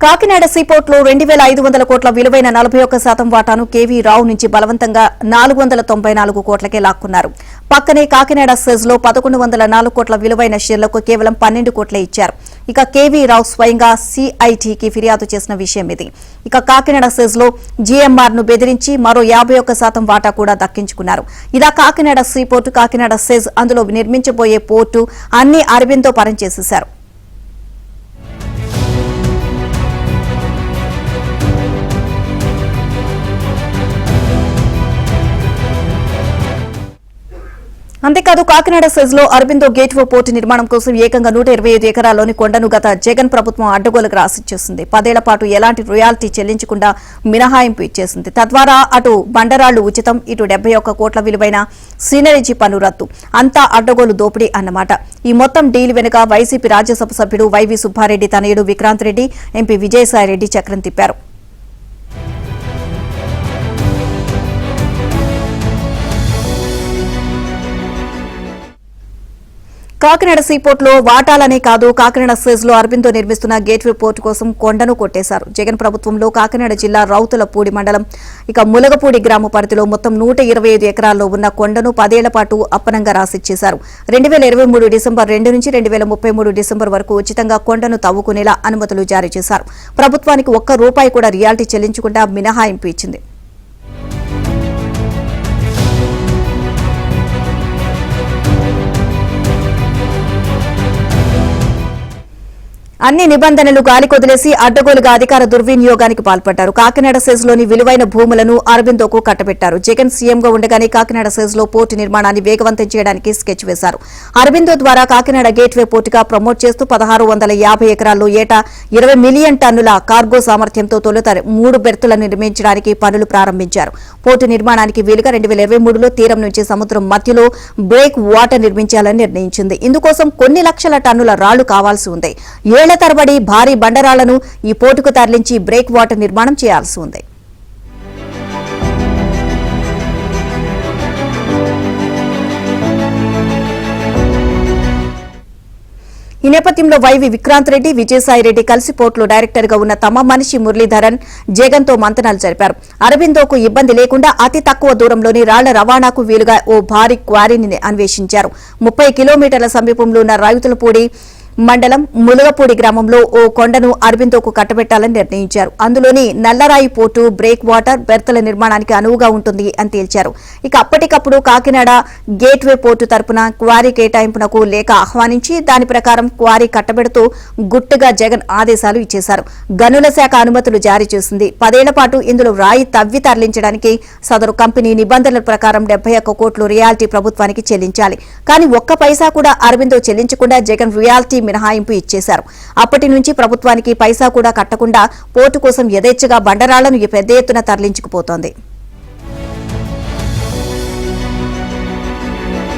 కాకినాడ సీపోర్టులో 2500 కోట్ల విలువైన 41% వాటాను కేవీ రావు నుంచి బలవంతంగా 494 కోట్లకే లాక్కున్నారు. పక్కనే కాకినాడ సెజ్లో 1104 కోట్ల విలువైన షేర్లకు కేవలం 12 కోట్లే ఇచ్చారు. ఇక కేవీ రావు స్వయంగా సిఐటికి ఫిర్యాదు చేసిన విషయం ఇది. ఇక కాకినాడ సెజ్లో జీఎంఆర్ ను బెదిరించి మరో 51% వాటా కూడా దక్కించుకున్నారు. ఇలా కాకినాడ సీపోర్టు, కాకినాడ సెజ్, అందులో నిర్మించబోయే పోర్టు అన్ని అరబిందో పరం చేసేశారు. అంతేకాదు కాకినాడ సెజ్లో అరబిందో గేట్వే పోర్టు నిర్మాణం కోసం ఏకంగా 125 ఎకరాల్లోని కొండను గత జగన్ ప్రభుత్వం అడ్డగోలుగా రాసిచ్చేసింది. 10 ఏళ్ల పాటు ఎలాంటి రాయల్టీ చెల్లించకుండా మినహాయింపు ఇచ్చేసింది. తద్వారా అటు బండరాళ్లు ఉచితం, ఇటు 71 కోట్ల విలువైన సీనరేజీ పన్ను రద్దు. అంతా అడ్డగోలు దోపిడీ అన్నమాట. ఈ మొత్తం డీల్ వెనుక వైసీపీ రాజ్యసభ సభ్యుడు వైవి సుబ్బారెడ్డి తనయుడు విక్రాంత్ రెడ్డి, ఎంపీ విజయసాయిరెడ్డి చక్రం తిప్పారు. కాకినాడ సీపోర్టులో వాటాలనే కాదు, కాకినాడ సెజ్లో అరబిందో నిర్మిస్తున్న గేట్వే పోర్టు కోసం కొండను కొట్టేశారు. జగన్ ప్రభుత్వంలో కాకినాడ జిల్లా రౌతులపూడి మండలం ములగపూడి గ్రామ పరిధిలో మొత్తం 125 ఎకరాల్లో ఉన్న కొండను 10 ఏళ్ల పాటు అప్పనంగా రాసిచ్చేశారు. 2023 డిసెంబర్ 2 నుంచి 2033 డిసెంబర్ వరకు ఉచితంగా కొండను తవ్వుకునేలా అనుమతులు జారీ చేశారు. ప్రభుత్వానికి ₹1 కూడా రియాల్టీ చెల్లించకుండా మినహాయింపు ఇచ్చింది. అన్ని నిబంధనలు గాలికొదిలేసి అడ్డగోలుగా అధికార దుర్వినియోగానికి పాల్పడ్డారు. కాకినాడ సెజ్లోని విలువైన భూములను అరబిందోకు కట్టబెట్టారు. జగన్ సీఎంగా ఉండగానే కాకినాడ సెజ్లో పోర్టు నిర్మాణాన్ని వేగవంతం చేయడానికి స్కెచ్ వేశారు. అరబిందో ద్వారా కాకినాడ గేట్వే పోర్టుగా ప్రమోట్ చేస్తూ 1650 ఎకరాల్లో ఏటా 20 మిలియన్ టన్నుల కార్గో సామర్థ్యంతో తొలుత 3 బెర్తులను నిర్మించడానికి పనులు ప్రారంభించారు. పోర్టు నిర్మాణానికి వీలుగా 2023లో తీరం నుంచి సముద్రం మధ్యలో బ్రేక్ వాటర్ నిర్మించాలని నిర్ణయించింది. ఇందుకోసం కొన్ని లక్షల టన్నుల రాళ్లు కావాల్సి ఉంది. ఏళ్ల తరబడి భారీ బండరాళ్లను ఈ పోర్టుకు తరలించి బ్రేక్ వాటర్ నిర్మాణం చేయాల్సి ఉంది. ఈ నేపథ్యంలో వైవి విక్రాంత్ రెడ్డి, విజయసాయిరెడ్డి కలిసి పోర్టులో డైరెక్టర్ గా ఉన్న తమ మనిషి మురళీధరన్ జగన్ తో మంతనాలు జరిపారు. అరబిందోకు ఇబ్బంది లేకుండా అతి తక్కువ దూరంలోని రాళ్ల రవాణాకు వీలుగా ఓ భారీ క్వారీని అన్వేషించారు. 30 కిలోమీటర్ల సమీపంలో ఉన్న రైతులపూడి మండలం ములగపూడి గ్రామంలో ఓ కొండను అరబిందోకు కట్టబెట్టాలని నిర్ణయించారు. అందులోని నల్లరాయి పోర్టు బ్రేక్ వాటర్ బెర్తల నిర్మాణానికి అనువుగా ఉంటుంది అని తేల్చారు. ఇక అప్పటికప్పుడు కాకినాడ గేట్వే పోర్టు తరపున క్వారీ కేటాయింపునకు లేఖ ఆహ్వానించి దాని ప్రకారం క్వారీ కట్టబెడుతూ గుట్టుగా జగన్ ఆదేశాలు ఇచ్చేశారు. గనుల శాఖ అనుమతులు జారీ చేసింది. 10 ఏళ్ల పాటు ఇందులో రాయి తవ్వి తరలించడానికి సదరు కంపెనీ నిబంధనల ప్రకారం 71 కోట్లు రియాల్టీ ప్రభుత్వానికి చెల్లించాలి. కానీ ఒక్క పైసా కూడా అరబిందో చెల్లించకుండా జగన్ రియాల్టీ మినహాయింపు ఇచ్చేశారు. అప్పటి నుంచి ప్రభుత్వానికి పైసా కూడా కట్టకుండా పోర్టు కోసం యథేచ్ఛగా బండరాళ్లను పెద్ద ఎత్తున తరలించుకుపోతోంది.